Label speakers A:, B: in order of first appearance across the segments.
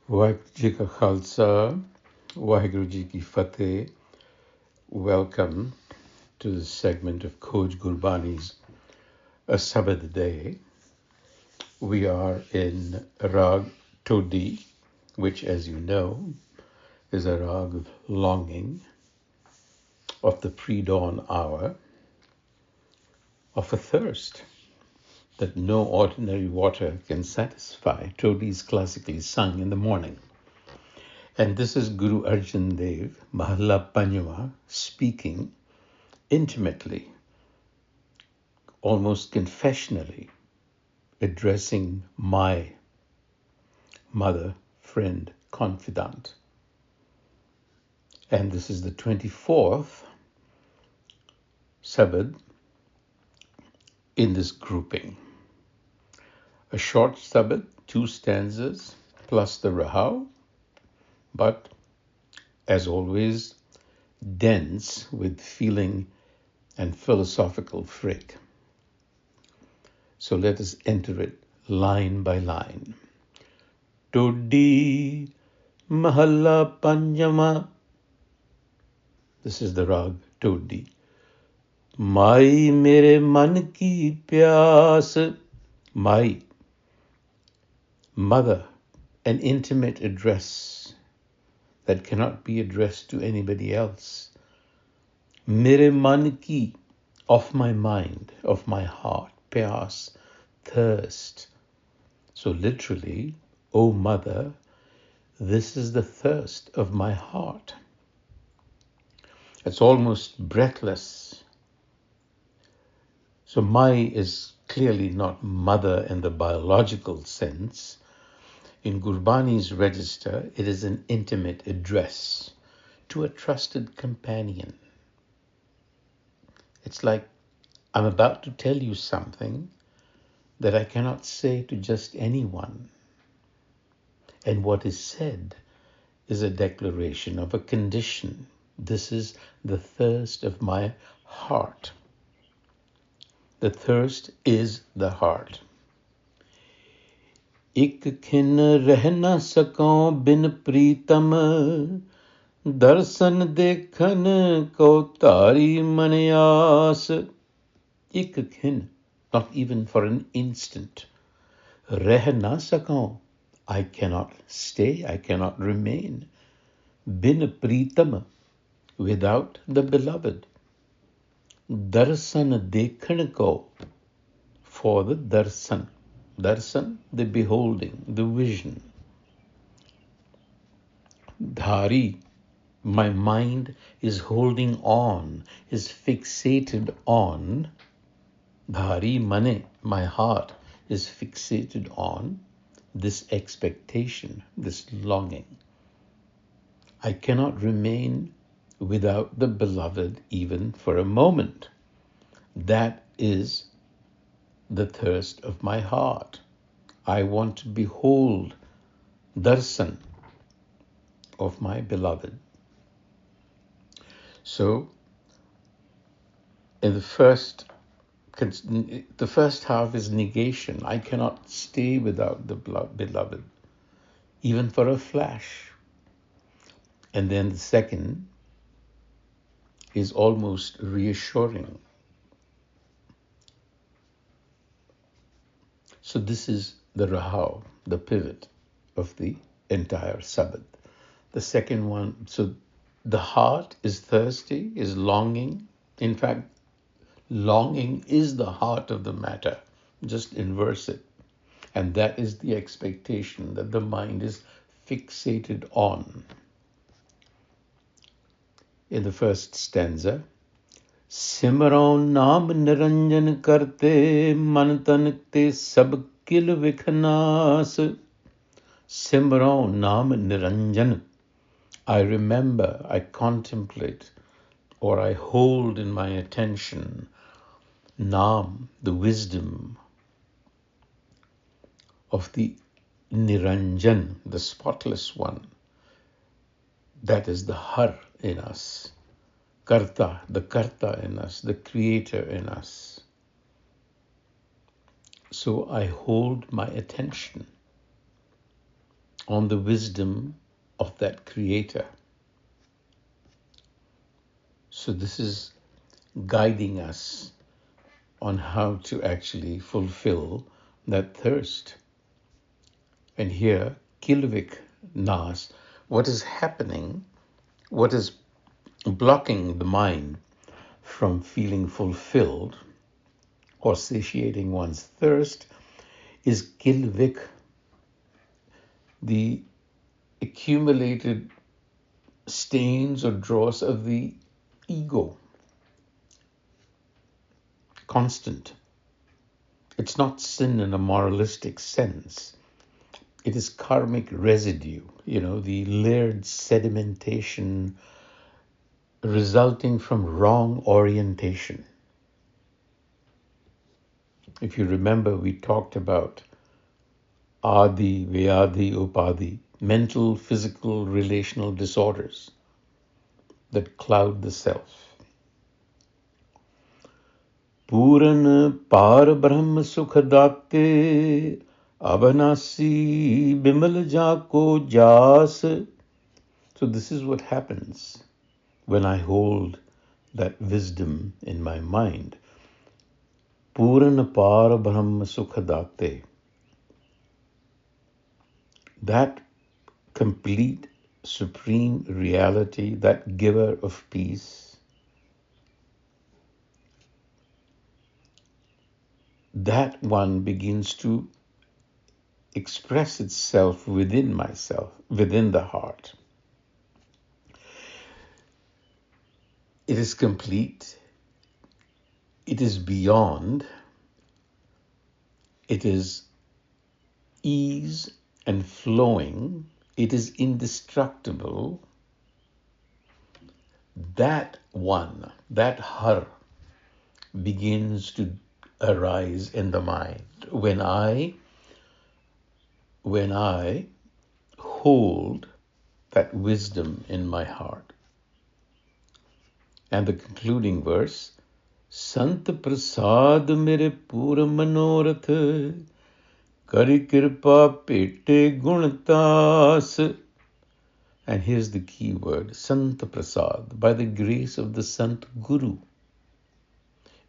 A: Waheguru Ji Ka Khalsa, Waheguru Ji Ki Fateh. Welcome to the segment of Khoj Gurbani's a-sabad-a-day. We are in Rag Todi, which, as you know, is a rag of longing, of the pre-dawn hour, of a thirst that no ordinary water can satisfy. Todi is classically sung in the morning. And this is Guru Arjan Dev, Mahalla Panjwa, speaking intimately, almost confessionally, addressing Maie, mother, friend, confidant. And this is the 24th sabad in this grouping. A short sabad, 2 stanzas, plus the rahau, but as always, dense with feeling and philosophical freight. So let us enter it line by line. Todi Mahalla Panjama. This is the rag Todi. Maie mere man ki pyas. Maie, mother, an intimate address that cannot be addressed to anybody else. Mere man ki, of my mind, of my heart, pyas, thirst. So literally, O mother, this is the thirst of my heart. It's almost breathless. So Maie is clearly not mother in the biological sense. In Gurbani's register, it is an intimate address to a trusted companion. It's like, I'm about to tell you something that I cannot say to just anyone. And what is said is a declaration of a condition. This is the thirst of my heart. The thirst is the heart. Ik khin reh na sakon bin pritam, darsan dekhan ko tari manayas. Ik khin, not even for an instant. Reh na sakon, I cannot stay, I cannot remain. Bin pritam, without the beloved. Darsan dekhan ko, for the darsan. Darsan, the beholding, the vision. Dhari, my mind is holding on, is fixated on. Dhari mane, my heart is fixated on this expectation, this longing. I cannot remain without the beloved even for a moment. That is the thirst of my heart. I want to behold darsan of my beloved. So, in the first half is negation. I cannot stay without the beloved, even for a flash. And then the second is almost reassuring. So this is the rahau, the pivot of the entire sabad. The second one, so the heart is thirsty, is longing. In fact, longing is the heart of the matter. Just inverse it. And that is the expectation that the mind is fixated on. In the first stanza, Simron naam niranjan karte man tan te sab kil vikhnas. Simron naam niranjan. I remember, I contemplate, or I hold in my attention Naam, the wisdom of the Niranjan, the spotless one. That is the Har in us, Karta, the Karta in us, the Creator in us. So I hold my attention on the wisdom of that creator. So this is guiding us on how to actually fulfill that thirst. And here, Kilvik Nas, what is happening, what is blocking the mind from feeling fulfilled or satiating one's thirst is Kilvik, the accumulated stains or dross of the ego. Constant. It's not sin in a moralistic sense. It is karmic residue, the layered sedimentation resulting from wrong orientation. If you remember, we talked about adi, vyadi, upadi, mental, physical, relational disorders that cloud the self. Puran par brahm sukh date, avanasi bimal jako jas. So this is what happens when I hold that wisdom in my mind. Puran par brahm sukh date. That complete, supreme reality, that giver of peace, that one begins to express itself within myself, within the heart. It is complete. It is beyond. It is ease and flowing. It is indestructible. That one, that har, begins to arise in the mind when I hold that wisdom in my heart. And the concluding verse, Sant prasad mere pura manorath, kari kirpa pete guntas. And here's the key word, Sant prasad, by the grace of the Sant Guru.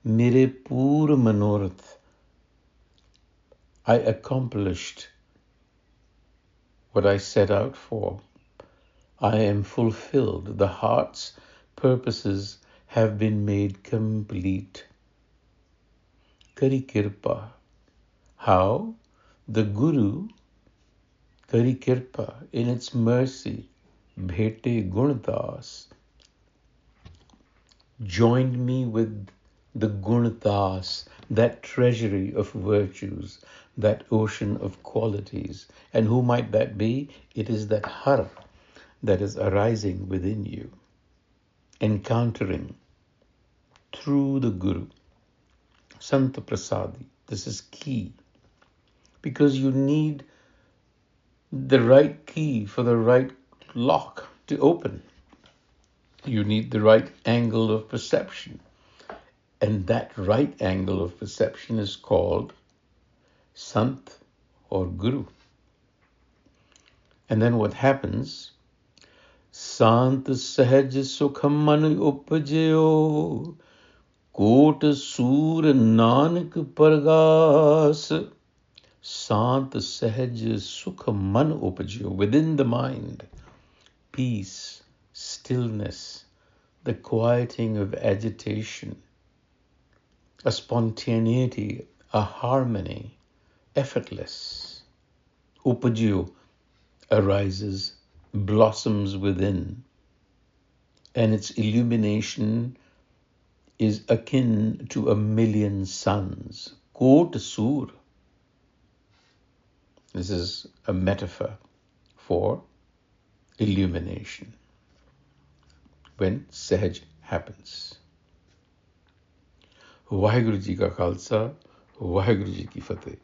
A: Mere pura manorath, I accomplished what I set out for. I am fulfilled. The heart's purposes have been made complete. Kari Kirpa. How? The Guru, Kari Kirpa, in its mercy, Bhete Gundas, joined me with the Gundas, that treasury of virtues, that ocean of qualities. And who might that be? It is that har that is arising within you, encountering through the Guru. Santa Prasadi, this is key, because you need the right key for the right lock to open. You need the right angle of perception. And that right angle of perception is called Sant or Guru. And then what happens? Sant sahaj sukham man upajeo, kot sur nanak pargas. Sant sahaj sukham man upajeo, within the mind, peace, stillness, the quieting of agitation, a spontaneity, a harmony, effortless. Upajyo arises, blossoms within, and its illumination is akin to 1,000,000 suns. Kot sur. This is a metaphor for illumination when Sahaj happens. Waheguru ji ਕਾ ਖਾਲਸਾ, ਵਾਹਿਗੁਰੂ ਜੀ ਕੀ ਫਤਿਹ।